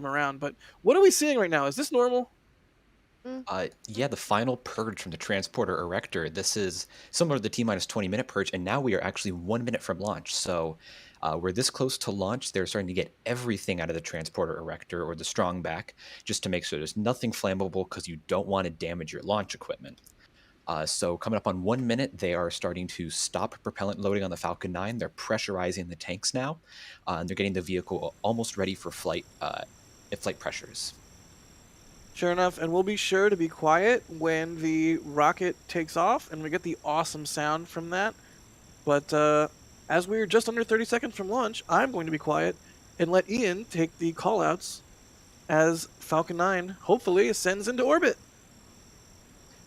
around. But what are we seeing right now? Is this normal? Mm. Yeah, the final purge from the transporter erector. This is similar to the T-minus 20-minute purge, and now we are actually 1 minute from launch. So we're this close to launch. They're starting to get everything out of the transporter erector or the strong back just to make sure there's nothing flammable because you don't want to damage your launch equipment. So coming up on 1 minute, they are starting to stop propellant loading on the Falcon 9. They're pressurizing the tanks now, and they're getting the vehicle almost ready for flight at flight pressures. Sure enough, and we'll be sure to be quiet when the rocket takes off and we get the awesome sound from that. But as we're just under 30 seconds from launch, I'm going to be quiet and let Ian take the callouts as Falcon 9 hopefully ascends into orbit.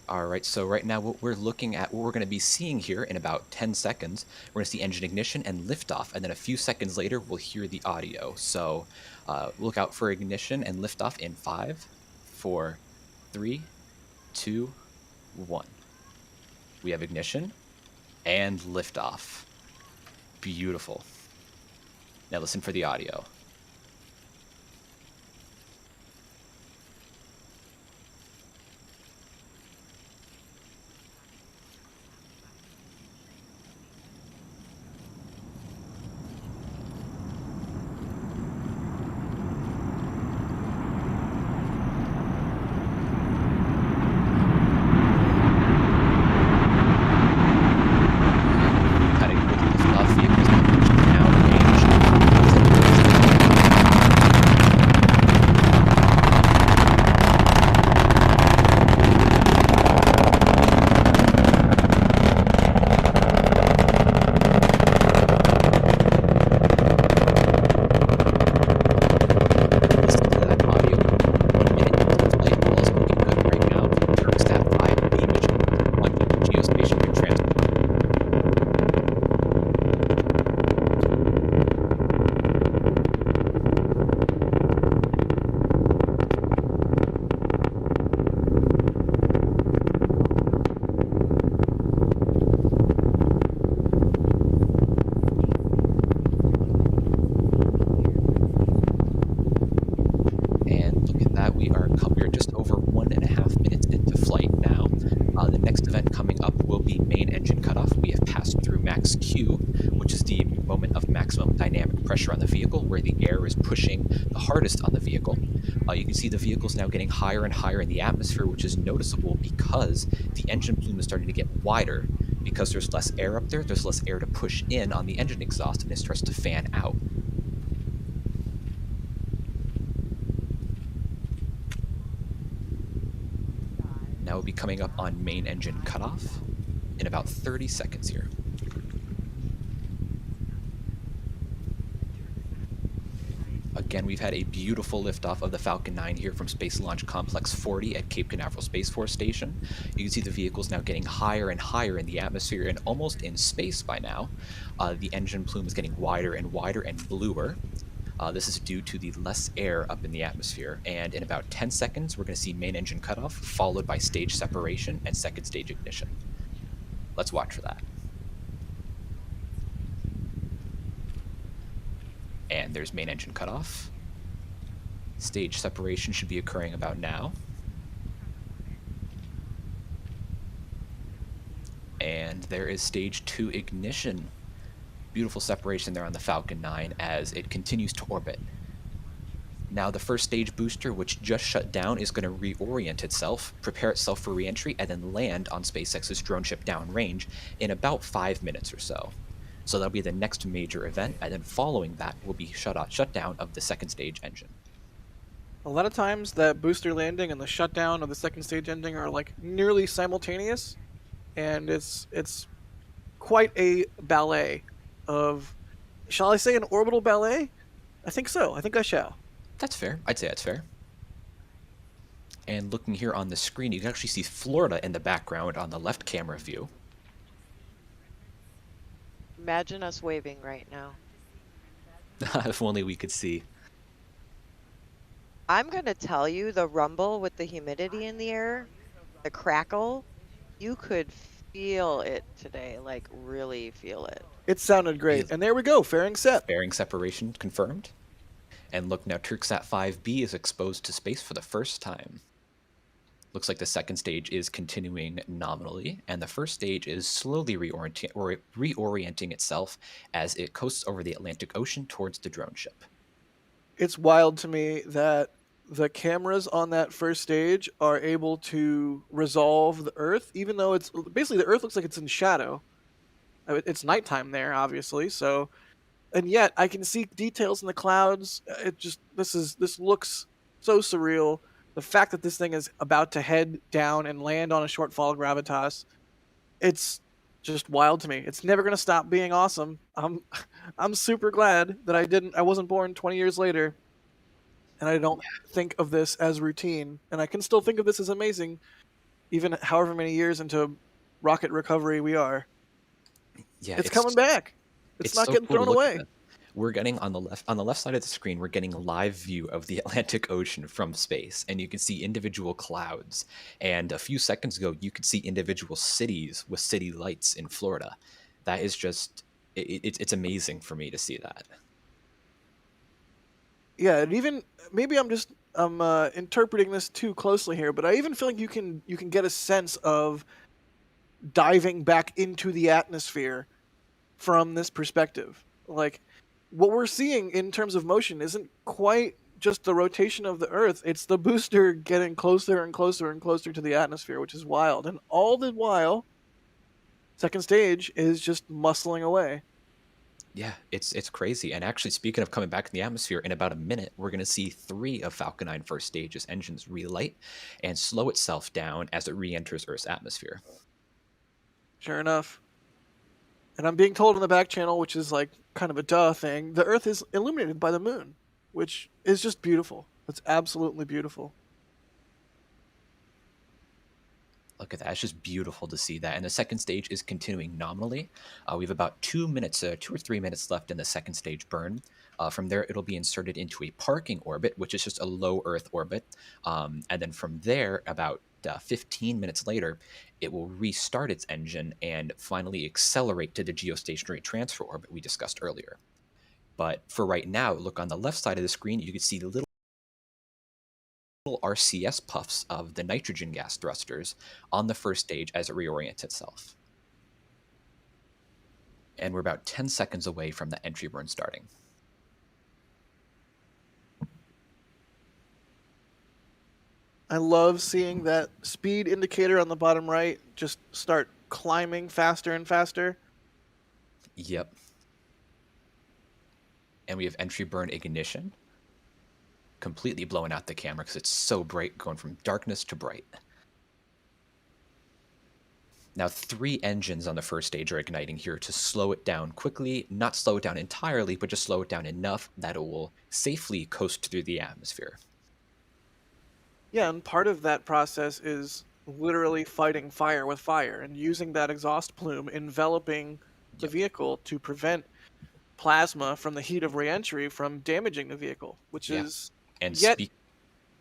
All right, so right now what we're looking at, what we're going to be seeing here in about 10 seconds, we're going to see engine ignition and liftoff, and then a few seconds later we'll hear the audio. So look out for ignition and liftoff in 5, 4, 3, 2, 1. We have ignition and liftoff. Beautiful. Now listen for the audio. Had a good liftoff. Vehicles now pushing down range. Listen to that audio. 1 minute into flight, all is looking good right now. The TURKSAT 5B mission, 1 geostationary transport. And look at that, we are just over 1.5 minutes into flight now. The next event coming up will be main engine cutoff. We have passed through max Q, which is the moment of maximum dynamic pressure on the vehicle, where the air is pushing the hardest on the vehicle. You can see the vehicle's now getting higher and higher in the atmosphere, which is noticeable because the engine plume is starting to get wider. Because there's less air up there, there's less air to push in on the engine exhaust, and it starts to fan out. Now we'll be coming up on main engine cutoff in about 30 seconds here. Again, we've had a beautiful liftoff of the Falcon 9 here from Space Launch Complex 40 at Cape Canaveral Space Force Station. You can see the vehicle's now getting higher and higher in the atmosphere and almost in space by now. The engine plume is getting wider and wider and bluer. This is due to the less air up in the atmosphere, and in about 10 seconds, we're going to see main engine cutoff, followed by stage separation and second stage ignition. Let's watch for that. And there's main engine cutoff. Stage separation should be occurring about now. And there is stage 2 ignition. Beautiful separation there on the Falcon 9 as it continues to orbit. Now the first stage booster, which just shut down, is going to reorient itself, prepare itself for re-entry, and then land on SpaceX's drone ship downrange in about 5 minutes or so. So that'll be the next major event, and then following that will be shutdown of the second stage engine. A lot of times that booster landing and the shutdown of the second stage ending are like nearly simultaneous, and it's quite a ballet of, shall I say, an orbital ballet? I think so. I think I shall. That's fair. I'd say that's fair. And looking here on the screen, you can actually see Florida in the background on the left camera view. Imagine us waving right now. If only we could see. I'm going to tell you, the rumble with the humidity in the air, the crackle, you could feel it today, like really feel it. It sounded great. And there we go, fairing set. Fairing separation confirmed. And look, now TURKSAT 5B is exposed to space for the first time. Looks like the second stage is continuing nominally, and the first stage is slowly reorienting itself as it coasts over the Atlantic Ocean towards the drone ship. It's wild to me that the cameras on that first stage are able to resolve the Earth, even though it's basically the Earth looks like it's in shadow. It's nighttime there, obviously, so and yet I can see details in the clouds. It just this looks so surreal. The fact that this thing is about to head down and land on a short fall of gravitas, it's just wild to me. It's never gonna stop being awesome. I'm super glad that I wasn't born 20 years later, and I don't think of this as routine, and I can still think of this as amazing, even however many years into rocket recovery we are. Yeah, It's coming back. It's not so getting cool to thrown look at away. that. We're getting on the left side of the screen, we're getting a live view of the Atlantic Ocean from space, and you can see individual clouds. And a few seconds ago, you could see individual cities with city lights in Florida. That is just it's amazing for me to see that. Yeah, and even maybe I'm interpreting this too closely here, but I even feel like you can get a sense of diving back into the atmosphere from this perspective. Like what we're seeing in terms of motion isn't quite just the rotation of the Earth; it's the booster getting closer and closer and closer to the atmosphere, which is wild. And all the while, second stage is just muscling away. Yeah, it's crazy. And actually, speaking of coming back in the atmosphere, in about a minute, we're going to see 3 of Falcon 9 first stage's engines relight and slow itself down as it re-enters Earth's atmosphere. Sure enough. And I'm being told in the back channel, which is like kind of a duh thing, the Earth is illuminated by the moon, which is just beautiful. It's absolutely beautiful. Look at that. It's just beautiful to see that. And the second stage is continuing nominally. We have about 2 minutes, 2 or 3 minutes left in the second stage burn. From there, it'll be inserted into a parking orbit, which is just a low Earth orbit. And then from there, about 15 minutes later, it will restart its engine and finally accelerate to the geostationary transfer orbit we discussed earlier. But for right now, look on the left side of the screen, you can see little RCS puffs of the nitrogen gas thrusters on the first stage as it reorients itself. And we're about 10 seconds away from the entry burn starting. I love seeing that speed indicator on the bottom right just start climbing faster and faster. Yep. And we have entry burn ignition, completely blowing out the camera because it's so bright, going from darkness to bright. Now 3 engines on the first stage are igniting here to slow it down quickly, not slow it down entirely, but just slow it down enough that it will safely coast through the atmosphere. Yeah, and part of that process is literally fighting fire with fire and using that exhaust plume enveloping the vehicle to prevent plasma from the heat of reentry from damaging the vehicle, which is and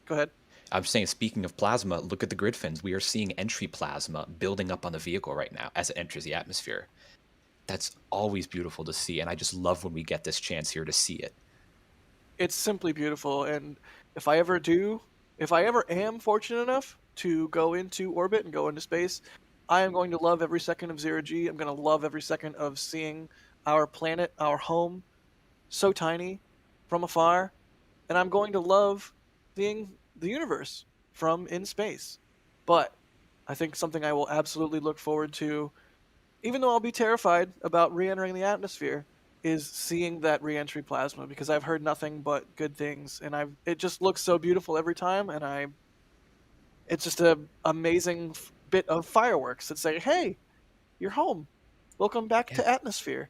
go ahead. I'm saying, speaking of plasma, look at the grid fins. We are seeing entry plasma building up on the vehicle right now as it enters the atmosphere. That's always beautiful to see, and I just love when we get this chance here to see it. It's simply beautiful, and if I ever am fortunate enough to go into orbit and go into space, I am going to love every second of zero G. I'm going to love every second of seeing our planet, our home, so tiny from afar, and I'm going to love seeing the universe from in space. But I think something I will absolutely look forward to, even though I'll be terrified about re-entering the atmosphere, is seeing that re-entry plasma, because I've heard nothing but good things, and it just looks so beautiful every time, and it's just an amazing bit of fireworks that say, "Hey, you're home. Welcome back to atmosphere."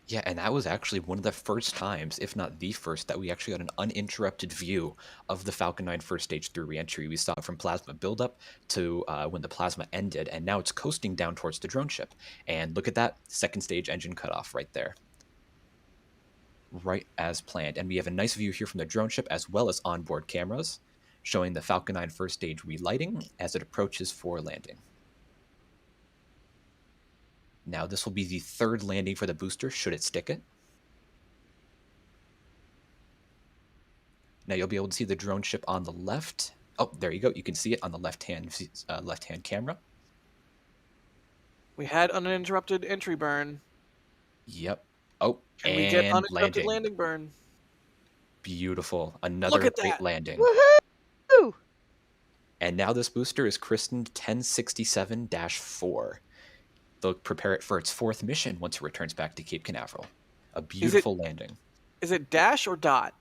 Yeah, and that was actually one of the first times, if not the first, that we actually got an uninterrupted view of the Falcon 9 first stage through reentry. We saw it from plasma buildup to when the plasma ended, and now it's coasting down towards the drone ship. And look at that second stage engine cutoff right there. Right as planned. And we have a nice view here from the drone ship as well as onboard cameras, showing the Falcon 9 first stage relighting as it approaches for landing. Now this will be the third landing for the booster, should it stick it. Now you'll be able to see the drone ship on the left. Oh, there you go. You can see it on the left-hand camera. We had uninterrupted entry burn. Yep. Oh, Can we get and uninterrupted landing. landing burn? Beautiful. Another at great that. landing. Woohoo! And now this booster is christened 1067-4. They'll prepare it for its 4th mission once it returns back to Cape Canaveral. A beautiful landing. Is it dash or dot?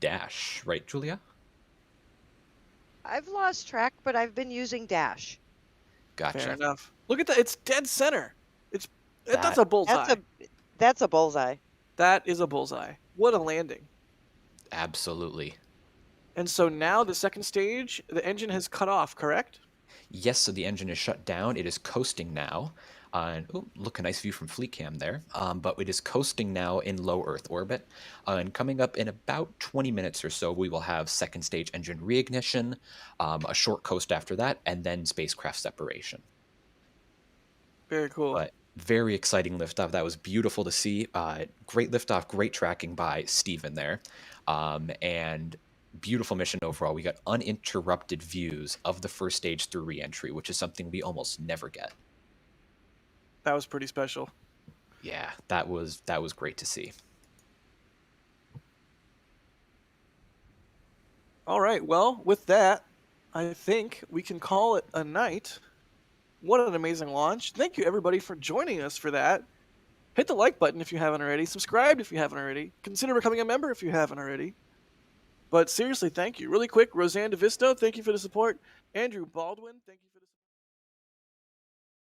Dash, right, Julia? I've lost track, but I've been using dash. Gotcha. Fair enough. Look at that. It's dead center. That's a bullseye. That's a bullseye. That is a bullseye. What a landing. Absolutely. And so now the second stage, the engine has cut off, correct? Yes, so the engine is shut down. It is coasting now. Look, a nice view from Fleet Cam there. But it is coasting now in low Earth orbit. And coming up in about 20 minutes or so, we will have second stage engine reignition, a short coast after that, and then spacecraft separation. Very cool. But very exciting liftoff. That was beautiful to see. Great liftoff, great tracking by Steven there. And beautiful mission overall. We got uninterrupted views of the first stage through reentry, which is something we almost never get. That was pretty special. Yeah, that was great to see. All right, well, with that, I think we can call it a night. What an amazing launch. Thank you, everybody, for joining us for that. Hit the like button if you haven't already. Subscribe if you haven't already. Consider becoming a member if you haven't already. But seriously, thank you. Really quick, Roseanne DeVisto, thank you for the support. Andrew Baldwin, thank you.